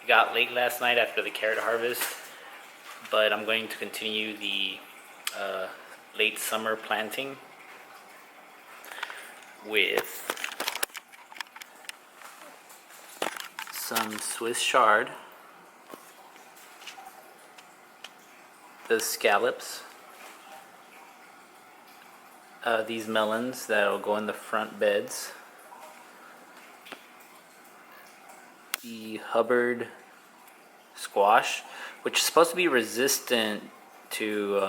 It got late last night after the carrot harvest, but I'm going to continue the late summer planting with some Swiss chard, the scallops, these melons that'll go in the front beds, the Hubbard squash, which is supposed to be resistant to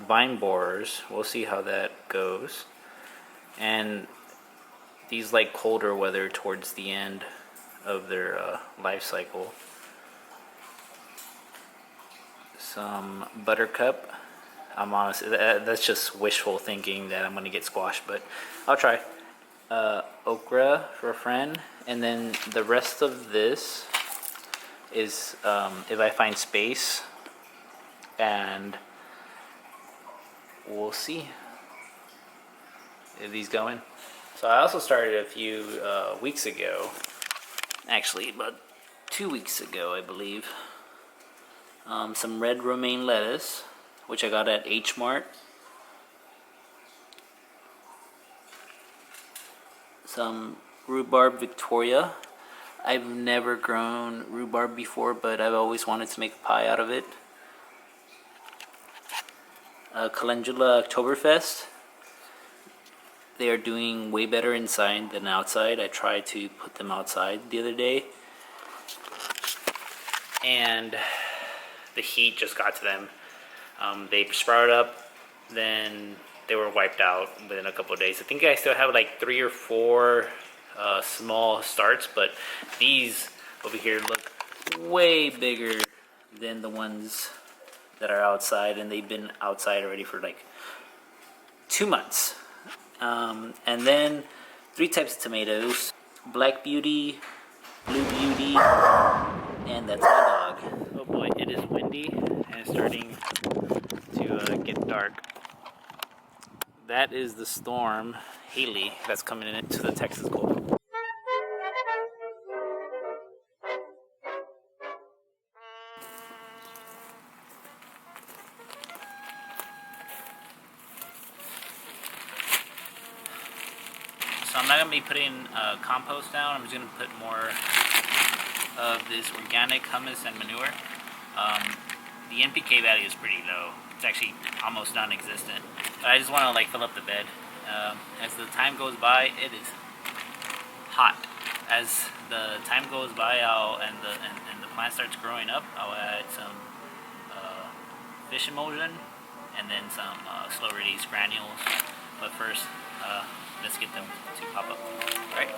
vine borers. We'll see how that goes. And these like colder weather towards the end of their life cycle. Some buttercup. I'm honest, that's just wishful thinking that I'm going to get squash, but I'll try. Okra for a friend, and then the rest of this is if I find space, and we'll see if these go in. So I also started a few weeks ago, actually about 2 weeks ago I believe, some red romaine lettuce, which I got at H Mart. Some rhubarb Victoria. I've never grown rhubarb before, but I've always wanted to make a pie out of it. Calendula Oktoberfest. They are doing way better inside than outside. I tried to put them outside the other day, and the heat just got to them. They sprouted up, then they were wiped out within a couple of days. I think I still have like 3 or 4 small starts, but these over here look way bigger than the ones that are outside, and they've been outside already for like 2 months. And then 3 types of tomatoes: Black Beauty, Blue Beauty, and that's my dog. Oh boy, it is windy and it's starting to get dark. That is the storm Haley that's coming into the Texas Gulf. So I'm not going to be putting compost down. I'm just going to put more of this organic humus and manure. The NPK value is pretty low. It's actually almost non-existent. But I just want to like fill up the bed. As the time goes by, it is hot. As the time goes by, and the plant starts growing up, I'll add some fish emulsion and then some slow release granules. But first, let's get them to pop up. All right.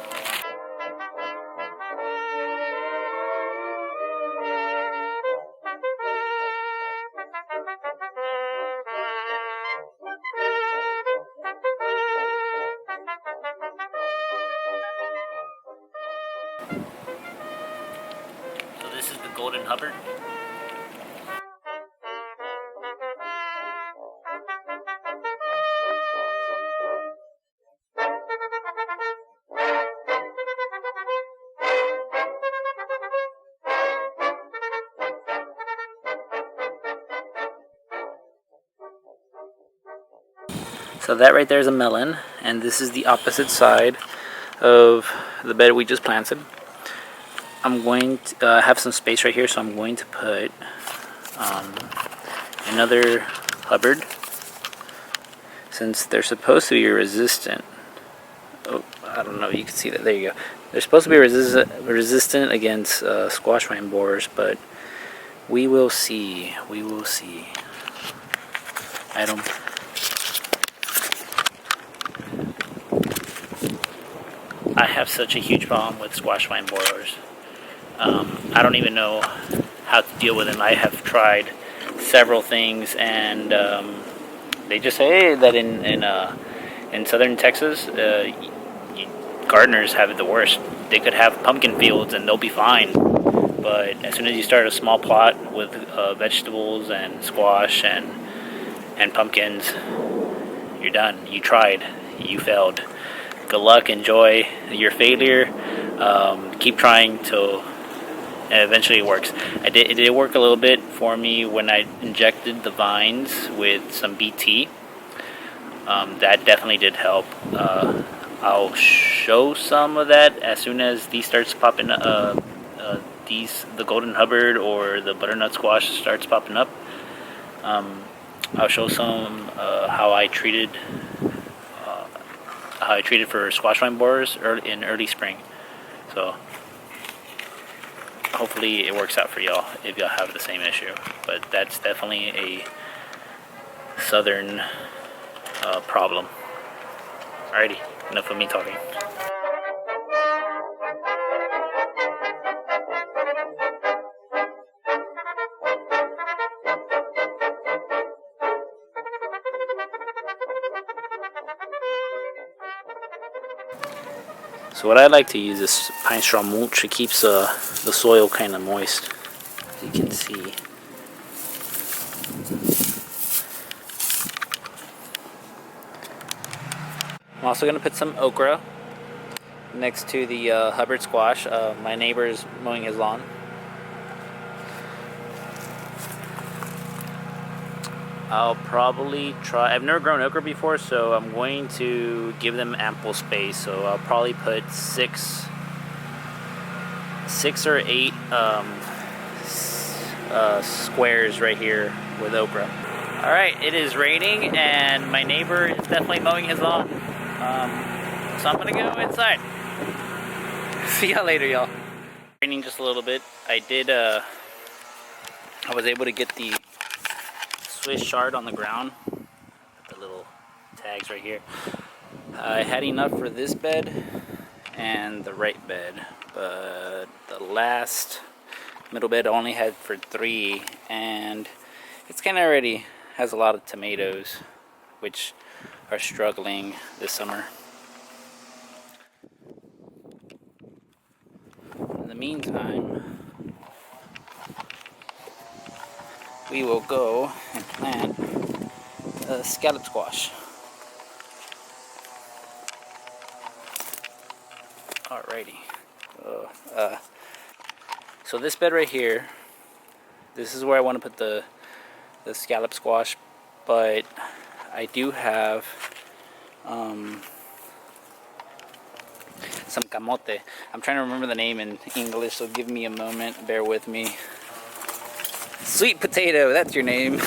So this is the Golden Hubbard. So that right there is a melon, and this is the opposite side of the bed we just planted. I'm going to have some space right here, so I'm going to put another Hubbard, since they're supposed to be resistant. Oh, I don't know, you can see that, there you go. They're supposed to be resistant against squash vine borers, but we will see, I have such a huge problem with squash vine borers. I don't even know how to deal with them. I have tried several things, and they just say that in southern Texas, gardeners have it the worst. They could have pumpkin fields and they'll be fine, but as soon as you start a small plot with vegetables and squash and pumpkins, you're done. You tried. You failed. Good luck. Enjoy your failure. Keep trying till and eventually it works. It did work a little bit for me when I injected the vines with some BT. That definitely did help. I'll show some of that as soon as these starts popping. The golden hubbard or the butternut squash starts popping up. I'll show some how I treated for squash vine borers in early spring. So hopefully it works out for y'all if y'all have the same issue. But that's definitely a southern problem. Alrighty, enough of me talking. So what I like to use is pine straw mulch. It keeps the soil kind of moist, as you can see. I'm also going to put some okra next to the Hubbard squash. My neighbor is mowing his lawn. I'll probably try. I've never grown okra before, so I'm going to give them ample space. So I'll probably put six or eight squares right here with okra. All right, it is raining, and my neighbor is definitely mowing his lawn. So I'm gonna go inside. See y'all later, y'all. Raining just a little bit. I was able to get the Swiss chard on the ground, the little tags right here. I had enough for this bed and the right bed, but the last middle bed only had for 3, and it's kind of already has a lot of tomatoes, which are struggling this summer. In the meantime, we will go and plant a scallop squash. Alrighty. So this bed right here, this is where I want to put the scallop squash, but I do have some camote. I'm trying to remember the name in English, so give me a moment. Bear with me. Sweet potato, that's your name.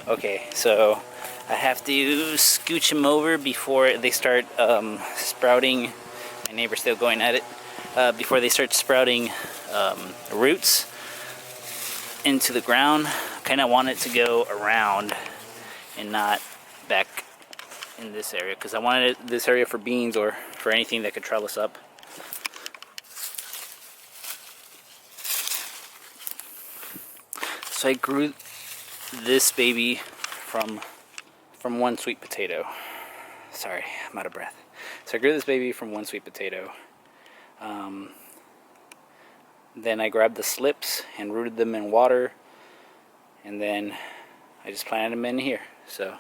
Okay, so I have to scooch them over before they start sprouting. My neighbor's still going at it. Before they start sprouting roots into the ground. Kind of want it to go around and not back in this area, because I wanted this area for beans or for anything that could trellis up. So I grew this baby from one sweet potato. Sorry, I'm out of breath. So I grew this baby from one sweet potato. Then I grabbed the slips and rooted them in water, and then I just planted them in here. So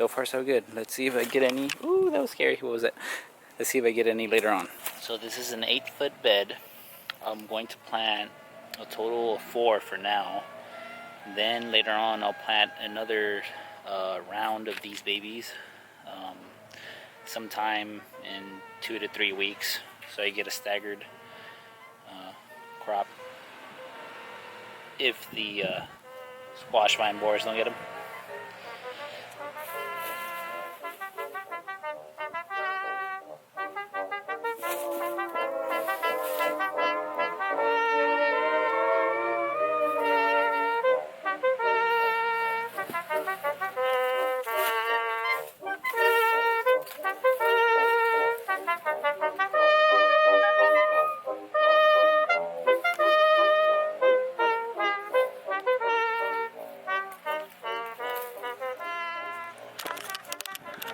far so good. Let's see if I get any. Ooh, that was scary. What was that? Let's see if I get any later on. So this is an 8-foot bed. I'm going to plant a total of 4 for now. Then later on I'll plant another round of these babies sometime in 2 to 3 weeks, so I get a staggered crop if the squash vine borers don't get them.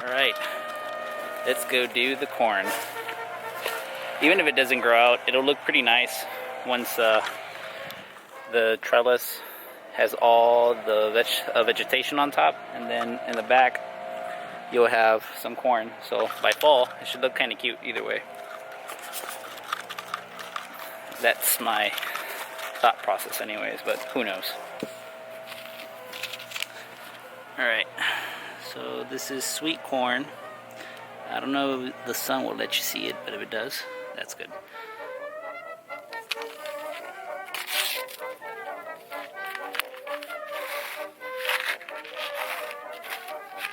Alright, let's go do the corn. Even if it doesn't grow out, it'll look pretty nice once the trellis has all the vegetation on top, and then in the back you'll have some corn. So by fall it should look kind of cute either way. That's my thought process anyways, but who knows. Alright, so this is sweet corn. I don't know if the sun will let you see it, but if it does, that's good.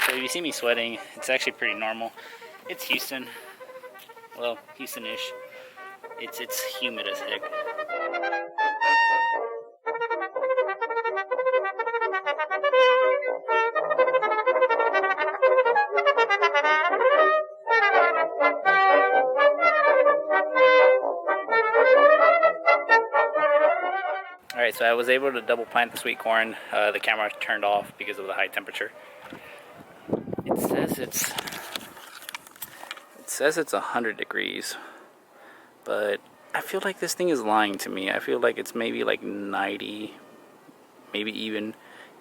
So if you see me sweating, it's actually pretty normal. It's Houston. Well, Houston-ish. It's humid as heck. Alright, so I was able to double plant the sweet corn. The camera turned off because of the high temperature. It says it's 100 degrees, but I feel like this thing is lying to me. I feel like it's maybe like 90, maybe even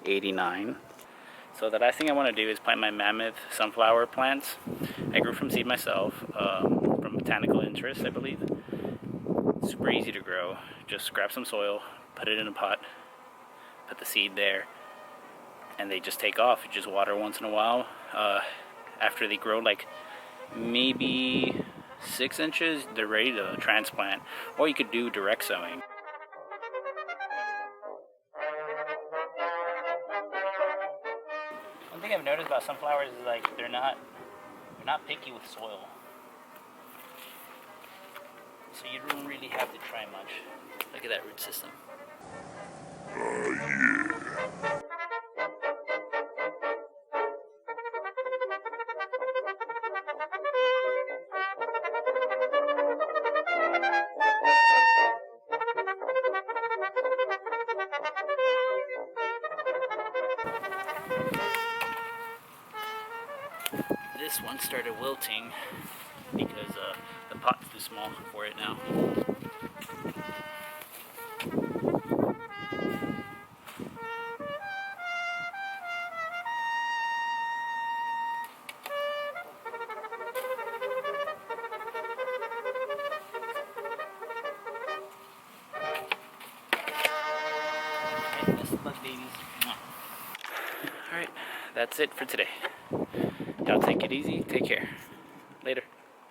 89. So the last thing I want to do is plant my mammoth sunflower plants. I grew from seed myself, from botanical interest, I believe. Super easy to grow. Just grab some soil, put it in a pot, put the seed there, and they just take off. You just water once in a while. After they grow like maybe 6 inches, they're ready to transplant. Or you could do direct sowing. One thing I've noticed about sunflowers is like they're not picky with soil. So you don't really have to try much. Look at that root system. Yeah. This one started wilting because the pot's too small for it now. Alright, that's it for today. Y'all take it easy. Take care.